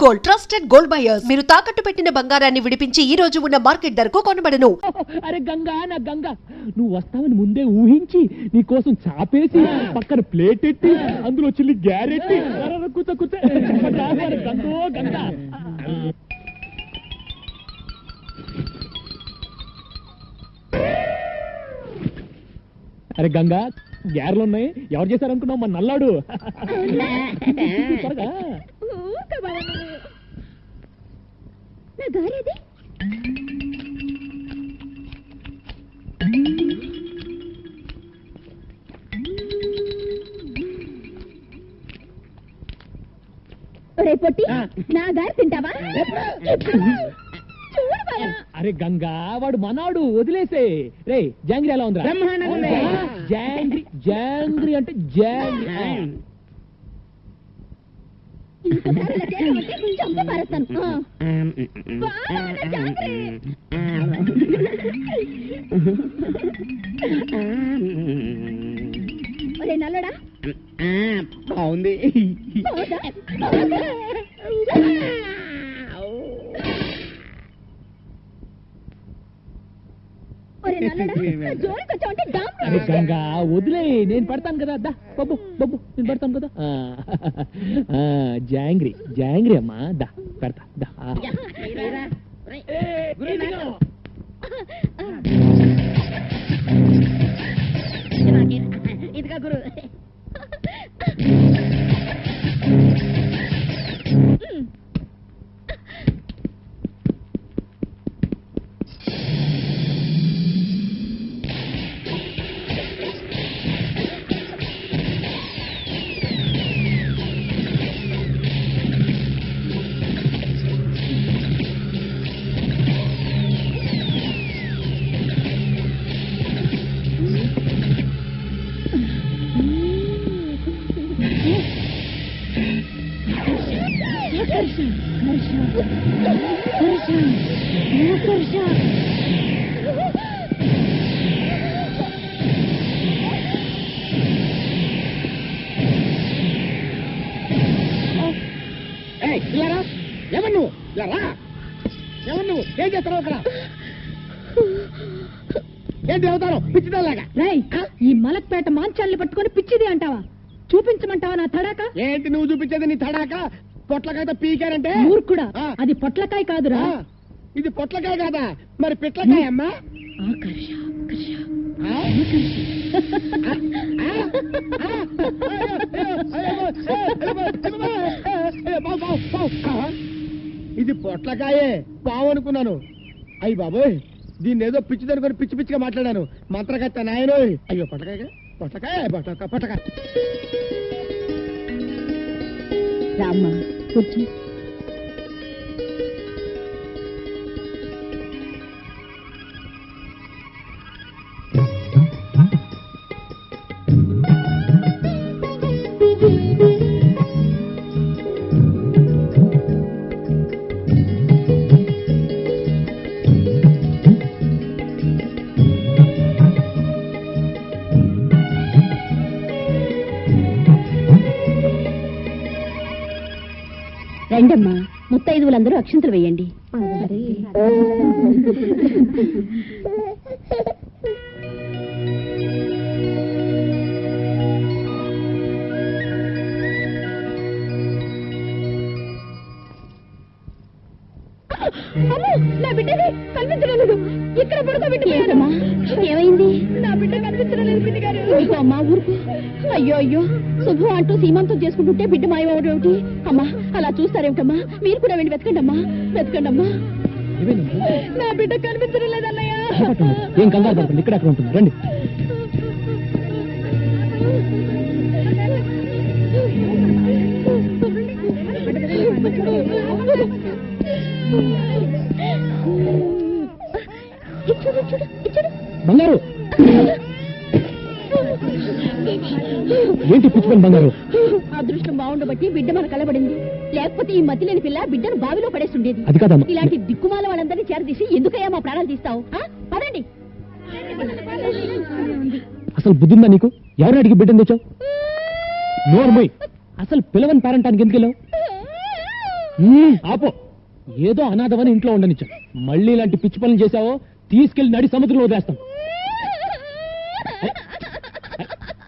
Gold trusted gold buyers. మీరు తాకట్టు పెట్టిన బంగారాన్ని విడిపించి ఈ రోజు ఉన్న మార్కెట్ ధరకు కొనబడను. అరే గంగా నా గంగా, నువ్వు వస్తావని ముందే ఊహించి నీ కోసం చాపేసి పక్కన ప్లేట్ ఎట్టి అందులో చిల్లి గ్యారెట్టి కూర్చో కూర్చో గంగో గంగా. అరే గంగా, గ్యారెలు ఉన్నాయి. ఎవరు చేశారనుకున్నావు? మన నల్లాడు. త్వరగా పొట్టి నా గారి తింటావా? అరే గంగా, వాడు మనాడు, వదిలేసే. రే జాంగ్రీ ఎలా ఉందా? జాంగ్రీ జాంగ్రీ అంటే జాంగ్రీ. నల్లడా బాగుంది. గంగా వదిలే, నేను పడతాను కదా. దా బబ్బు బబ్బు, నేను పడతాను కదా. జాంగ్రీ జాంగ్రీ అమ్మా, దా పెడతా దా. ఇదిగా గురు. ఎవరు నువ్వు? ఎవరు నువ్వు? ఏం చేస్తున్నావు అక్కడ? ఏంటి అవుతాను పిచ్చిదాలాగా? ఈ మలక్పేట మాంచాల్ని పట్టుకొని పిచ్చిది అంటావా? చూపించమంటావా నా తడాక? ఏంటి నువ్వు చూపించేది? నీ తడాక పొట్లకాయతో పీకారంటే? మూర్ఖుడా, అది పొట్లకాయ కాదురా. ఇది పొట్లకాయ కాదా? మరి పిట్లకాయ అమ్మా. ఇది పొట్లకాయే, పావు అనుకున్నాను. అయ్యి బాబోయ్, దీన్ని ఏదో పిచ్చిదనుకొని పిచ్చి పిచ్చిగా మాట్లాడాను. మంత్రకత్త నాయనో. అయ్యో పొట్లకాయ పొట్లకాయ పొట్లకాయ. రామ్మా కూర్చో. రండమ్మా, ముత్తైదువులందరూ అక్షంతలు వేయండి. నా బిడ్డని కనిపించలేదు. ఇక్కడ పడుకోబెట్టుకోమ్మా. ఏమైంది? నా బిడ్డ కనిపించలేదు బిడ్డ గారు. అమ్మా ఊరుకు. అయ్యో అయ్యో, శుభం అంటూ సీమంతం చేసుకుంటుంటే బిడ్డ మాయమవడం ఏమిటి? అమ్మా అలా చూస్తారేమిటమ్మా? మీరు కూడా వెళ్ళి వెతకండి అమ్మా, వెతకండి అమ్మా. నా బిడ్డ కనిపించడం లేదన్నయ్య. ఏం కంగారు పడుతుంది, ఇక్కడ అక్కడ ఉంటుంది. రండి. బంగారు ఏంటి పిచ్చుకొని బంగారు? అదృష్టం బాగుండబట్టి బిడ్డ మన కలబడింది. లేకపోతే ఈ మతి లేని పిల్ల బిడ్డను బావిలో పడేస్తుండేది. అది కాదమ్మా. ఇలాంటి దిక్కుమాల వాళ్ళందరినీ చేరదీసి ఎందుకయ్యా మా ప్రాణాలు తీస్తావు? పదండి. అసలు బుద్ధిందా నీకు? ఎవరు అడిగి బిడ్డను తెచ్చావు? నోర్మోయ్, అసలు పిలవని పేరంటానికి ఎందుకు వెళ్ళావు? ఆపో, ఏదో అనాథమని ఇంట్లో ఉండనిచ్చాను. మళ్ళీ ఇలాంటి పిచ్చి పనులు చేశావో తీసుకెళ్లి నడి సముద్రంలో వదిలేస్తాం.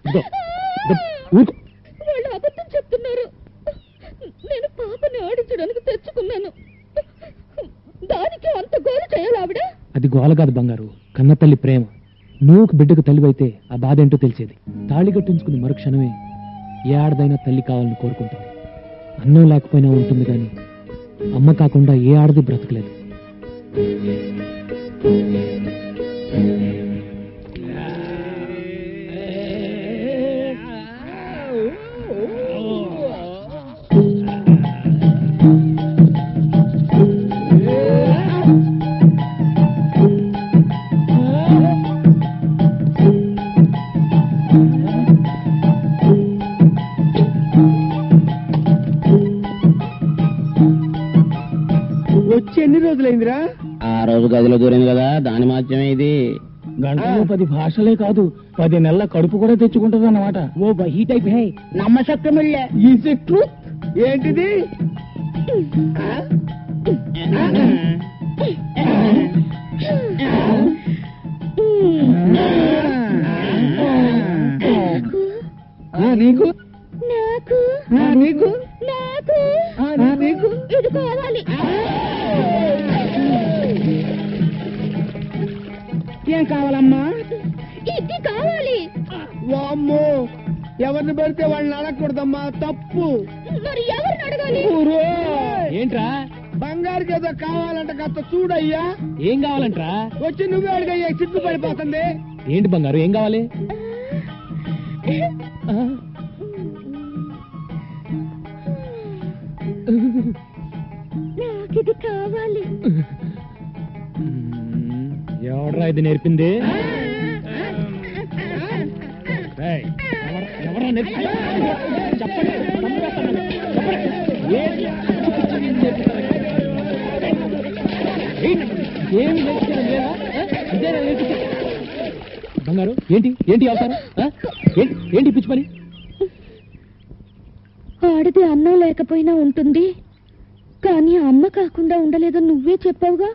ఇదిగో, ఊరుకో. వాళ్ళు అబద్ధం చెప్తున్నారు. నేను పాపని ఆడించడానికి తెచ్చుకున్నాను. దానికి అంత గోలు చేయాలి ఆవిడ? అది గోల కాదు బంగారు, కన్న తల్లి ప్రేమ. నువ్వు బిడ్డకు తల్లివైతే ఆ బాధ ఏంటో తెలిసేది. తాళి కట్టించుకుని మరుక్షణమే ఏ ఆడదైనా తల్లి కావాలని కోరుకుంటుంది. అన్నం లేకపోయినా ఉంటుంది కానీ అమ్మ కాకుండా ఏ ఆడది బ్రతకలేదు. వచ్చి ఎన్ని రోజులైందిరా? ఆ రోజు గదిలో దూరింది కదా, దాని మాత్రమే ఇది. గంటలో 10 భాషలే కాదు 10 నెలల కడుపు కూడా తెచ్చుకుంటుంది అన్నమాట. ఓ బహీ టైప్ హే నమ్మశక్యమిల్లే. Is it truth? ఏంటిది? నీకు నాకు నీకు నాకు నీకు ఇది కావాలి. ఏం కావాలమ్మా? ఇది కావాలి. వామ్మో, ఎవరిని పెడితే వాళ్ళని అడగకూడదమ్మా, తప్పు. మరి ఎవరిని అడగాలి? ఏంట్రా? బంగారుకి ఏదో కావాలంట, కాస్త చూడయ్యా. ఏం కావాలంట్రా? వచ్చి నువ్వే అడిగయ్యా, సిగ్గు పడిపోతుంది. ఏంటి బంగారు, ఏం కావాలి? నాకిది కావాలి. ఎవడ్రా ఇది నేర్పింది? ఏయ్, ఎవడ్రా నేర్పింది? చెప్పండి, చంపేస్తాను. ఏమి నేర్పించడం లేదా? ఇదేనా నేర్పించడం? బంగారు, ఏంటి ఏంటి అవసరం? ఏంటి పిచ్చి పని? ఆడది అన్నం లేకపోయినా ఉంటుంది, కానీ అమ్మ కాకుండా ఉండలేదని నువ్వే చెప్పావుగా.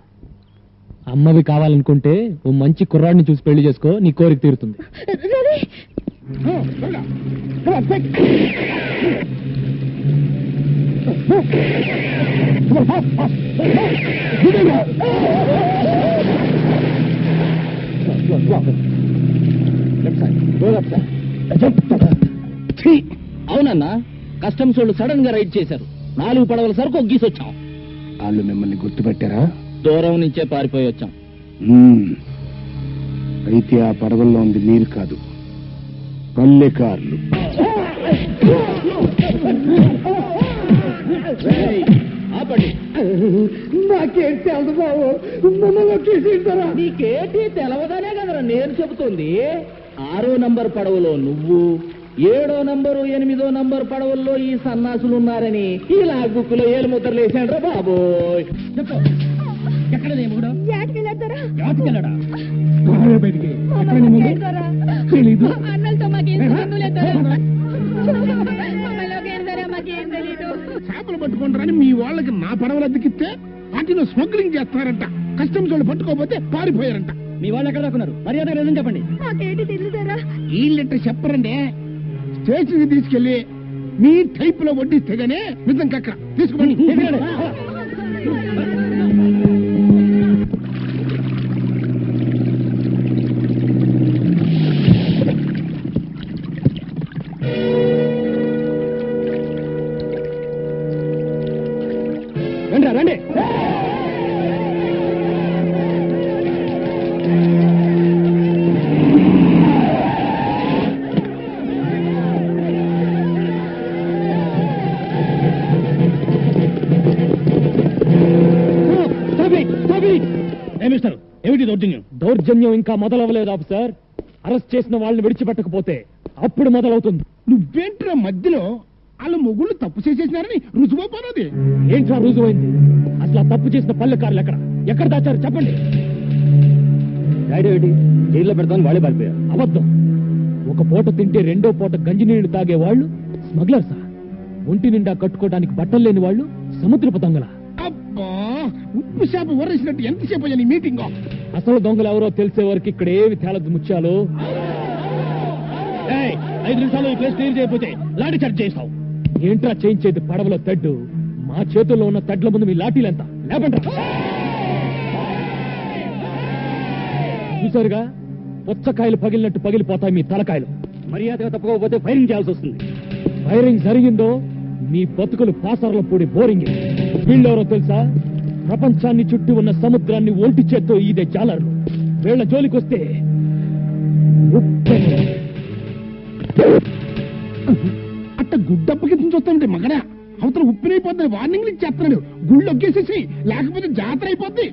అమ్మవి కావాలనుకుంటే ఓ మంచి కుర్రాడిని చూసి పెళ్లి చేసుకో, నీ కోరిక తీరుతుంది. రవి, అవునన్నా, కస్టమ్స్ వాళ్ళు సడన్ గా రైడ్ చేశారు. 4 పడవల సరుకు ఒగ్గీసొచ్చాం. వాళ్ళు మిమ్మల్ని గుర్తుపెట్టారా? దూరం నుంచే పారిపోయి వచ్చాం. అయితే ఆ పడవల్లో ఉంది మీరు కాదు, పల్లెకారులు. ఆపండి. నాకేం తెలుసు బాబు, మమ్మల్ని తీసుకుంటారా? నీకేటి తెలవదనే కదరా నేను చెబుతుంది. 6వ నంబర్ పడవలో నువ్వు, 7వ నంబరు 8వ నంబర్ పడవల్లో ఈ సన్నాసులు ఉన్నారని ఈ లాగ్బుక్లో ఏలు ముద్రలు వేసాడ్రా బాబోయ్. చెప్పు, ఎక్కడ యాటికెళ్ళారా? బయటికి తెలీదు. అన్నలతో మాకేం సంబంధం లేదు. మాకేం తెలీదు. చేపలు పట్టుకుంటారని మీ వాళ్ళకి నా పడవలు అద్దెకిస్తే వాటిలో స్మగ్లింగ్ చేస్తున్నారంట. కస్టమ్స్ వాళ్ళు పట్టుకోకపోతే పారిపోయారంట. మీ వాళ్ళు ఎక్కడ దాక్కున్నారు? మర్యాద నిజం చెప్పండి. మాకేంటి తెలియదారా? వీళ్ళంటే చెప్పరండి. స్టేషన్ కి తీసుకెళ్లి మీ టైప్ లో వడ్డిస్తే గానీ నిజం కక్క తీసుకోండి. రండి రండి. ఏమిటి దౌర్జన్యం? దౌర్జన్యం ఇంకా మొదలవ్వలేదు ఆఫీసర్. అరెస్ట్ చేసిన వాళ్ళని విడిచిపెట్టకపోతే అప్పుడు మొదలవుతుంది. నువ్వేంట్రా మధ్యలో వాళ్ళ మొగుళ్ళు తప్పు చేసేసినారని రుజువైపోయినది. ఏంట్రా రుజువైంది? అసలు ఆ తప్పు చేసిన పల్లెకారులు ఎక్కడ దాచారు చెప్పండి. జైల్లో పెడతాను వాళ్ళే పారిపోయారు. అబద్ధం. ఒక పూట తింటే రెండో పూట గంజి నీళ్లు తాగే వాళ్ళు స్మగ్లర్సా? ఒంటి నిండా కట్టుకోవడానికి బట్టలు లేని వాళ్ళు సముద్రపు దొంగల. అబ్బా ఉప్పు చేప వర్రేసినట్టు ఎంతసేపు అయ్యా నీ మీటింగ్? అసలు దొంగలు ఎవరో తెలిసే వరకు ఇక్కడ ఏమి తేలదు ముత్యాలు. 5 నిమిషాలు ఈ ప్లేస్ క్లియర్ చేయకపోతే లాఠీ చార్జ్ చేస్తావు. ఏంట్రా చేయించేది పడవలో తెడ్డు? మా చేతుల్లో ఉన్న తెడ్ల ముందు మీ లాఠీలెంత? లేపండి. చూసారుగా, పుచ్చకాయలు పగిలినట్టు పగిలిపోతాయి మీ తలకాయలు. మర్యాదగా తప్పకపోతే ఫైరింగ్ చేయాల్సి వస్తుంది. ఫైరింగ్ జరిగిందో మీ బతుకులు పాసర్ల పూడి బోరింగ్. వీళ్ళెవరో తెలుసా? ప్రపంచాన్ని చుట్టూ ఉన్న సముద్రాన్ని ఒంటి చేత్తో ఈదే జాలర్లు. వీళ్ళ జోలికొస్తే అట్ట గుడ్డప్పకి చూస్తామంటే మగడా అవతల ఉప్పినైపోద్దని వార్నింగ్లు ఇచ్చేస్తున్నాడు. గుళ్ళు ఒగ్గేసేసి లేకపోతే జాతర అయిపోద్ది.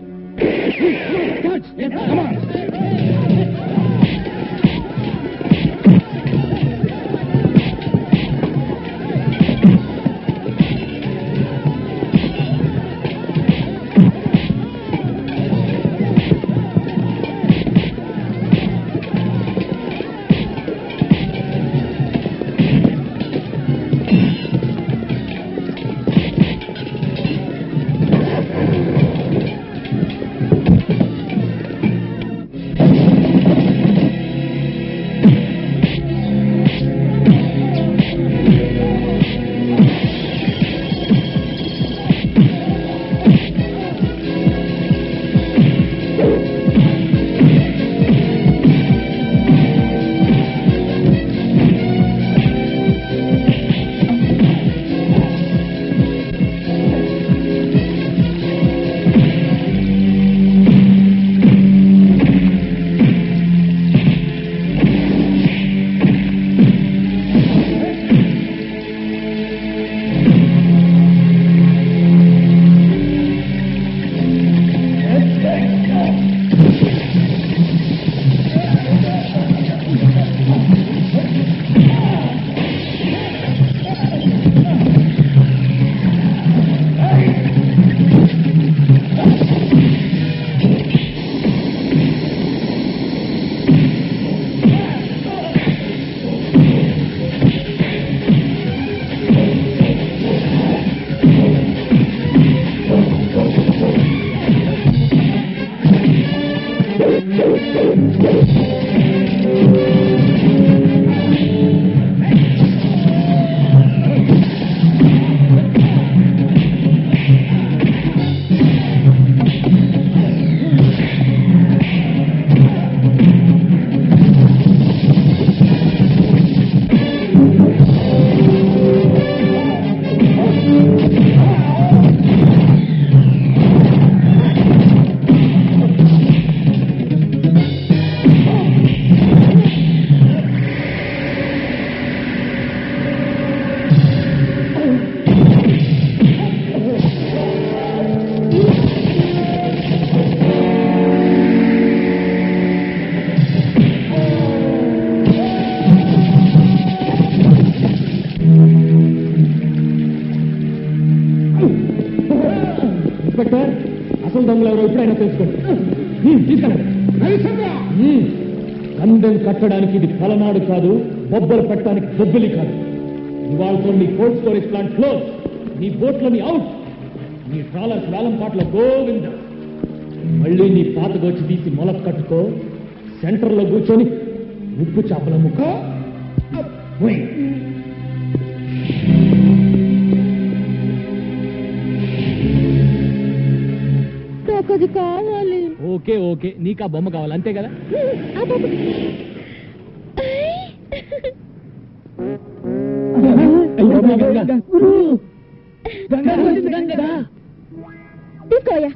అసలు దొంగలు ఎవరో ఇప్పుడైనా తెలుసుకోండి. కందెం కట్టడానికి ఇది పలనాడు కాదు, బొబ్బలు పెట్టడానికి బొబ్బలి కాదు. ఇవాళతో నీ కోల్డ్ స్టోరేజ్ ప్లాంట్ క్లోజ్, నీ బోట్లని అవుట్, నీ ట్రాలర్స్ వేలం పాటల గోవింద. మళ్ళీ నీ పాతగొచ్చి తీసి మొలక కట్టుకో, సెంటర్లో కూర్చొని ఉప్పు చేపల ముక్క. నాకది కావాలి. ఓకే ఓకే, నీకు ఆ బొమ్మ కావాలి అంతే కదా? తీసుకోయా.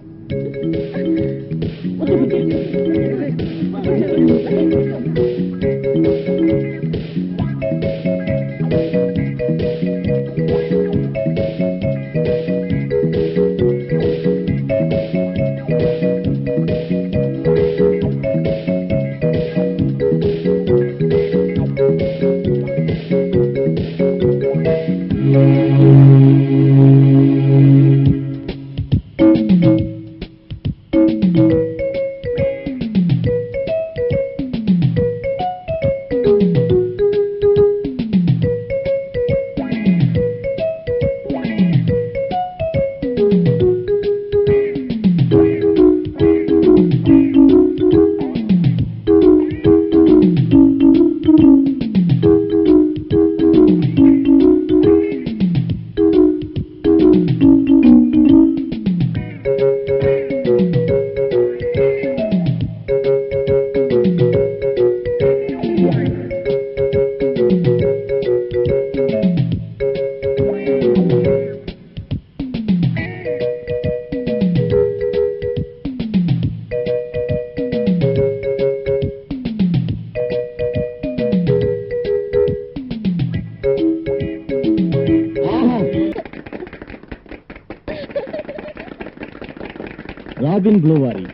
రాబిన్ బ్లూ వారి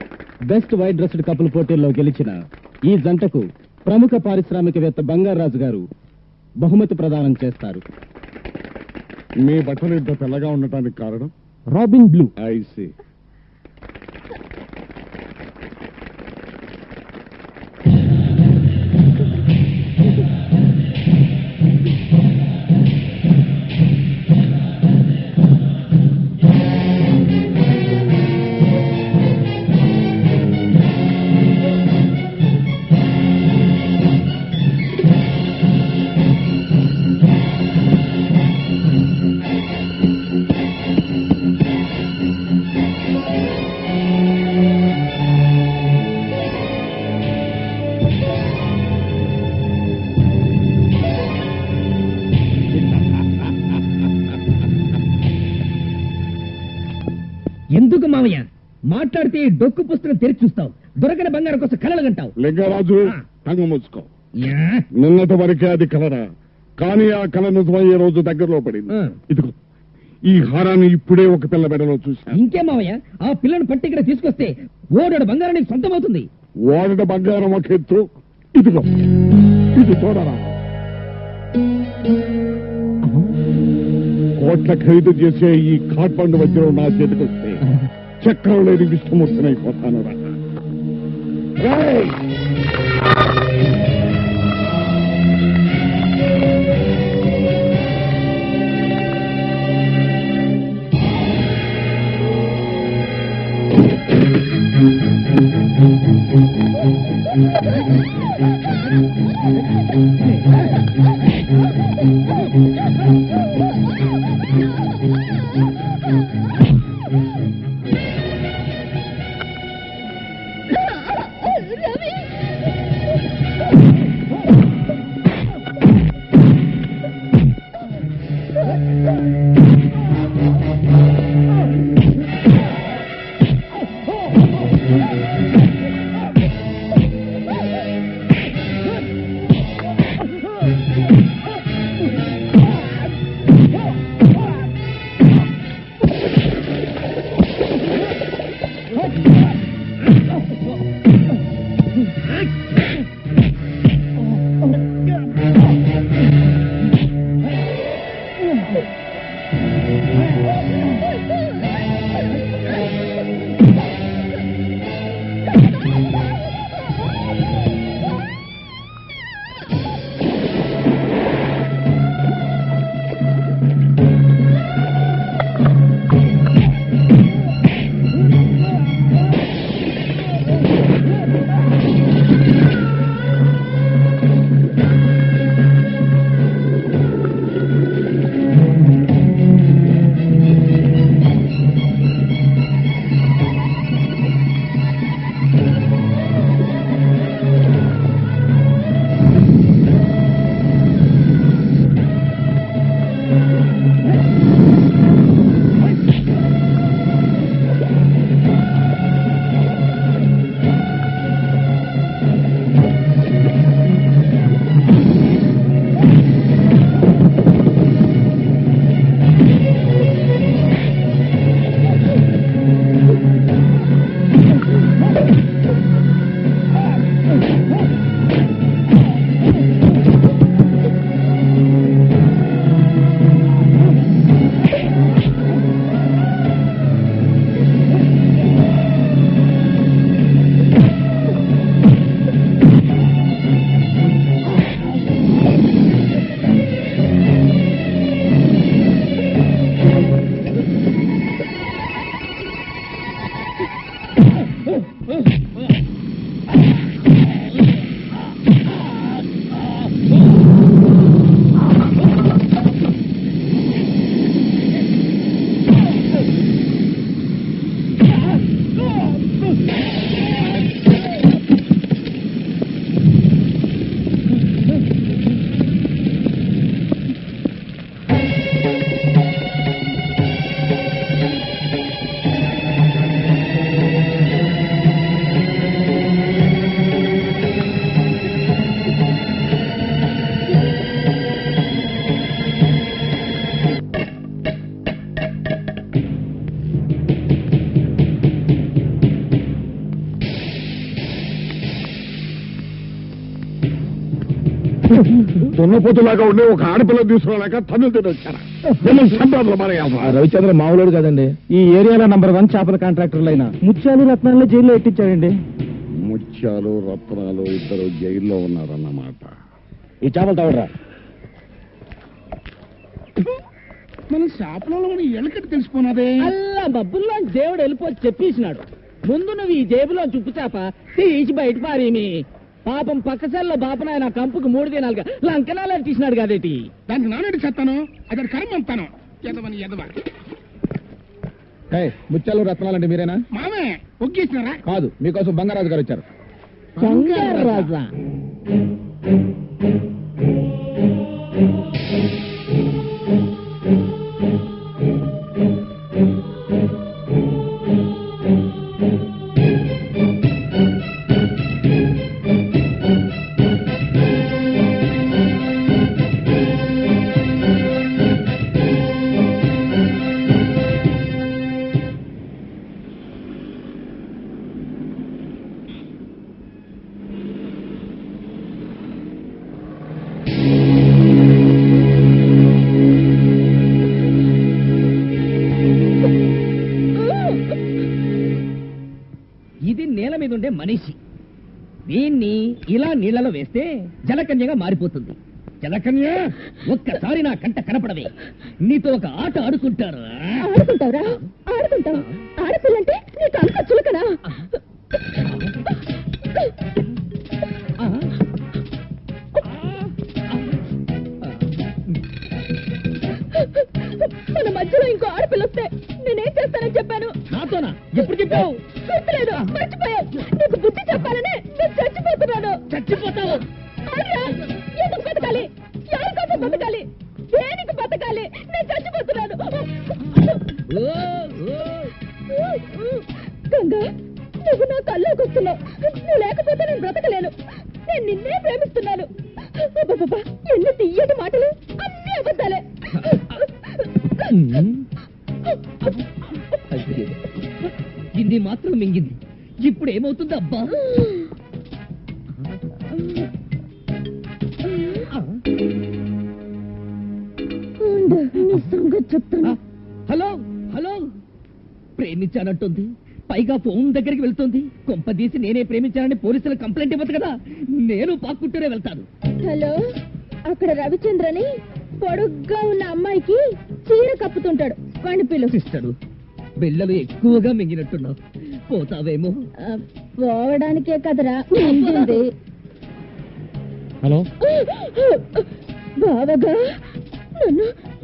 బెస్ట్ వైట్ డ్రెస్డ్ కపుల్ పోటీల్లో గెలిచిన ఈ జంటకు ప్రముఖ పారిశ్రామికవేత్త బంగారాజు గారు బహుమతి ప్రదానం చేస్తారు. మీ బట్టలు ఇంత తెల్లగా ఉండటానికి కారణం? Robin blue. ఐసి. ఎందుకు మావయ్య మాట్లాడితే డొక్కు పుస్తకం తెరిచి చూస్తావు, దొరకని బంగారం కోసం కలలు గంటావు. లింగరాజు, టంగు మూసుకో. నిన్నటి వరకే అది కలరా, కానీ ఆ కళ నిజమయ్యే రోజు దగ్గరలో పడింది. ఇదిగో ఈ హారాన్ని ఇప్పుడే ఒక పిల్ల మెడలో చూశాను. ఇంకే మావయ్య, ఆ పిల్లని పట్టి ఇక్కడ తీసుకొస్తే ఓడోడు బంగారం నీకు సొంతమవుతుంది. ఓడట బంగారం ఒక ఎత్తు, ఇదిగో ఇది చూడరా. కోట్ల ఖరీదు చేసే ఈ కాట్పండు వజ్రం నా చేతికొస్తే చక్రం లేని విష్ణుమూర్తినైపోతాను రా. దున్నపోతులాగా ఉండే ఒక ఆడపిల్ల తీసుకురాలేక తన్నులు తిని వచ్చారా మిమ్మల్ని సంపాదనలు మానేయాలి. రవిచంద్ర మామూలుడు కదండి. ఈ ఏరియాలో నంబర్ 1 చేపల కాంట్రాక్టర్లు అయినా ముత్యాలు రత్నాల్లో జైల్లో ఎట్టించాడండి. ముత్యాలు రత్నాలు ఇద్దరు జైల్లో ఉన్నారన్నమాట. ఈ చేపలు తవడరా. మన షాపులో ఎలకటి తెలిసిపోయినదే. అల్లా బబ్బుల్లో దేవుడు వెళ్ళిపోయి చెప్పేసినాడు. ముందు నువ్వు ఈ జేబులో చుప్పు చేప తీసి బయట పారేమి. పాపం పక్కసల్లో బాపనాయన కంపుకు 3 దినాలుగా లంకనాలు తీసినాడు కదేటి. దానికి నానేటి చేస్తాను, అతని కర్మ అంతాను. ఎదవని ఎదవ ముత్యాలు రత్నాలంటే మీరేనా? మామే ఒగ్గేసినారా? కాదు, మీకోసం బంగారాజు గారు వచ్చారు. రాజా ఇది నేల మీద ఉండే మనిషి. దీన్ని ఇలా నీళ్లలో వేస్తే జలకన్యగా మారిపోతుంది. జలకన్య, ఒక్కసారి నా కంట కనపడవే, నీతో ఒక ఆట ఆడుకుంటారు. ఆడుకుంటావురా? ఆడుకుంటావు? ఆడపిల్లంటే నీకు అంత చులకనా? మన మధ్యలో ఇంకో ఆడపిల్ల వస్తే నేనేం చేస్తానని చెప్పాను? నాతోనా? ఎప్పుడు చెప్పావు? గుర్తులేదు, మర్చిపోయావు. నీకు బుద్ధి చెప్పాలని నేను చచ్చిపోతున్నాను. చచ్చిపోతావు. ఆడ్రా, ఎందుకు బతకాలి? ఎవరి కోసం బతకాలి? దేనికి బతకాలి? నేను చచ్చిపోతున్నాను. గంగా, నువ్వు నా కల్లోకి వస్తున్నావు. నువ్వు లేకపోతే నేను బ్రతకలేను. నేను నిన్నే ప్రేమిస్తున్నాను. అబ్బబ్బబ్బా, ఎన్ని తీయటి మాటలు, అన్ని అబద్ధాలే. ఇది మాత్రం మింగింది. ఇప్పుడు ఏమవుతుంది అబ్బా? నీ సంగతి చెప్తాను. హలో హలో, ప్రేమించానంటుంది, పైగా ఫోన్ దగ్గరికి వెళ్తుంది. కొంపదీసి నేనే ప్రేమించానని పోలీసులు కంప్లైంట్ ఇవ్వచ్చు కదా. నేను పాక్కుంటూనే వెళ్తాను. హలో, అక్కడ రవిచంద్రని పొడుగ్గా ఉన్న అమ్మాయికి చీర కప్పుతుంటాడు. వాణ్ణి పిలు. సిస్టరు, బిళ్ళలు ఎక్కువగా మింగినట్టున్నావు, పోతావేమో. పోవడానికే కదరా మింగింది. హలో, బావగా,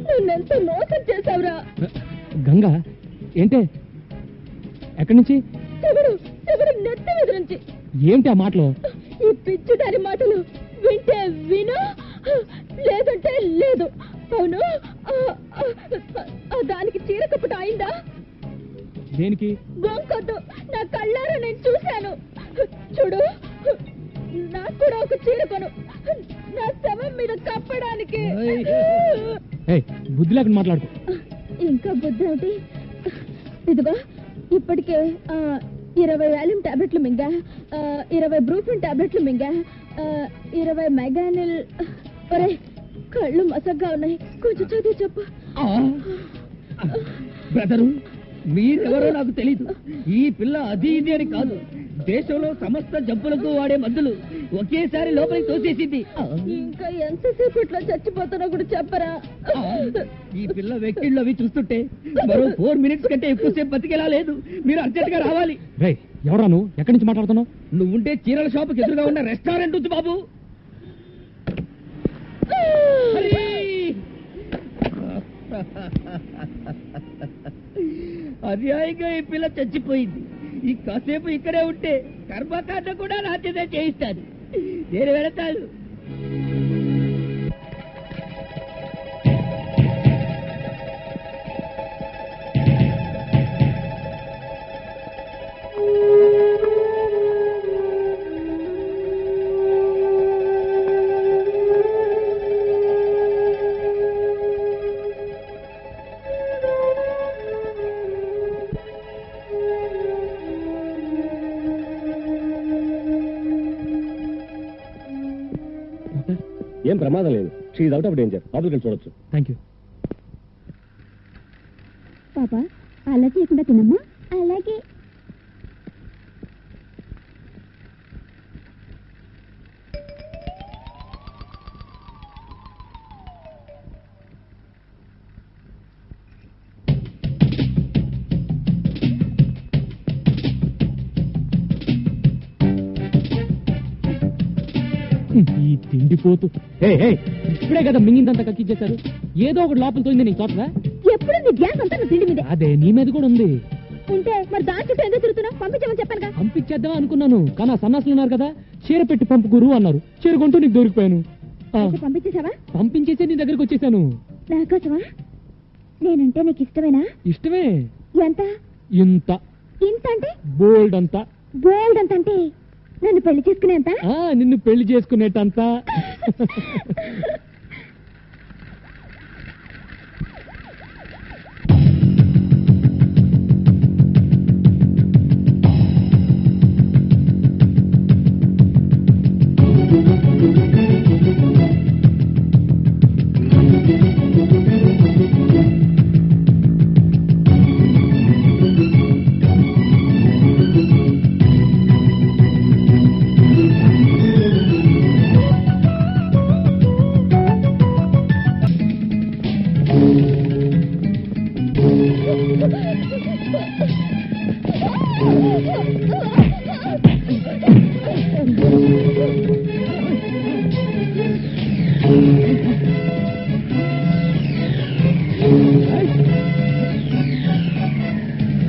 నన్నెంత మోసం చేశావురా. గంగా ఏంటే? ఎక్కడి నుంచి? చెవుడు చెవుడు నెత్తి మీద నుంచి. ఏమిటి ఆ మాటలు? ఈ పిచ్చిదారి మాటలు వింటే విను, లేదంటే లేదు. అవును, దానికి చీర కప్పుట అయిందా? దేనికి? గొంకొద్దు, నా కళ్ళారా నేను చూశాను. చూడు, నాకు కూడా ఒక చీర కొను, నా శవం మీద కప్పడానికి. బుద్ధి లేకుండా మాట్లాడుకో. ఇంకా బుద్ధి ఏమిటి? ఇదిగో, ఇప్పటికే 20 వాల్యూమ్ టాబ్లెట్లు మింగా, 20 బ్రూఫిన్ టాబ్లెట్లు మింగా, 20 మెగానిల్. ఒరే, కళ్ళు మసగ్గా ఉన్నాయి, కొంచెం చదివి చెప్పు. బ్రదరు, మీరెవరో నాకు తెలీదు. ఈ పిల్ల అది ఇది అని కాదు, దేశంలో సమస్త జబ్బులకు వాడే మందులు ఒకేసారి లోపలికి తోసేసింది. ఇంకా ఎంతసేపట్లో చచ్చిపోతానో కూడా చెప్పరా? ఈ పిల్ల వెక్కిళ్ళు అవి చూస్తుంటే మరో 4 మినిట్స్ కంటే ఎక్కువసేపు బతికేలా లేదు. మీరు అర్జెంట్ గా రావాలి. రే, ఎవరా నువ్వు? ఎక్కడి నుంచి మాట్లాడుతున్నావు? నువ్వుంటే చీరల షాపుకి ఎదురుగా ఉన్న రెస్టారెంట్ ఉంది బాబు. అన్యాయంగా ఈ పిల్ల చచ్చిపోయింది. ఈ కాసేపు ఇక్కడే ఉంటే కర్మకాండ కూడా నా చేతే చేయిస్తాను. నేను వెళతాను. ఏం ప్రమాదం లేదు. She out of danger. లోపలికి చూడొచ్చు. Thank you. పాపా అలా చేయకుండా తినమ్మా. అలాగే. ఈ తిండిపోతూ ఇప్పుడే కదా మింగిందంతా కక్కిచ్చేశారు. ఏదో ఒకటి లోపల తోయింది నీకు తోటదా? ఎప్పుడు నీ గ్యాస్ అంతా నా తిండి మీద అదే నీ మీద కూడా ఉంది. ఉంటే మరి దాని చుట్టూ ఎందుకు తిరుగుతున్నావు? పంపించమని చెప్పానుగా. పంపించేద్దాం అనుకున్నాను, కానీ ఆ సన్నాసులు ఉన్నారు కదా, చీర పెట్టి పంపుకురు అన్నారు. చీర కొంటూ నీకు దొరికిపోయాను. అయితే పంపించేసావా? పంపించేసే నీ దగ్గరకు వచ్చేసాను. నాకోసమా? నేనంటే నీకు ఇష్టమేనా? ఇష్టమే. ఎంత? ఇంత. ఇంత అంటే? బోల్డ్ అంతా. బోల్డ్ అంత అంటే నన్ను పెళ్లి చేసుకునేంత? నిన్ను పెళ్లి చేసుకునేటంతా.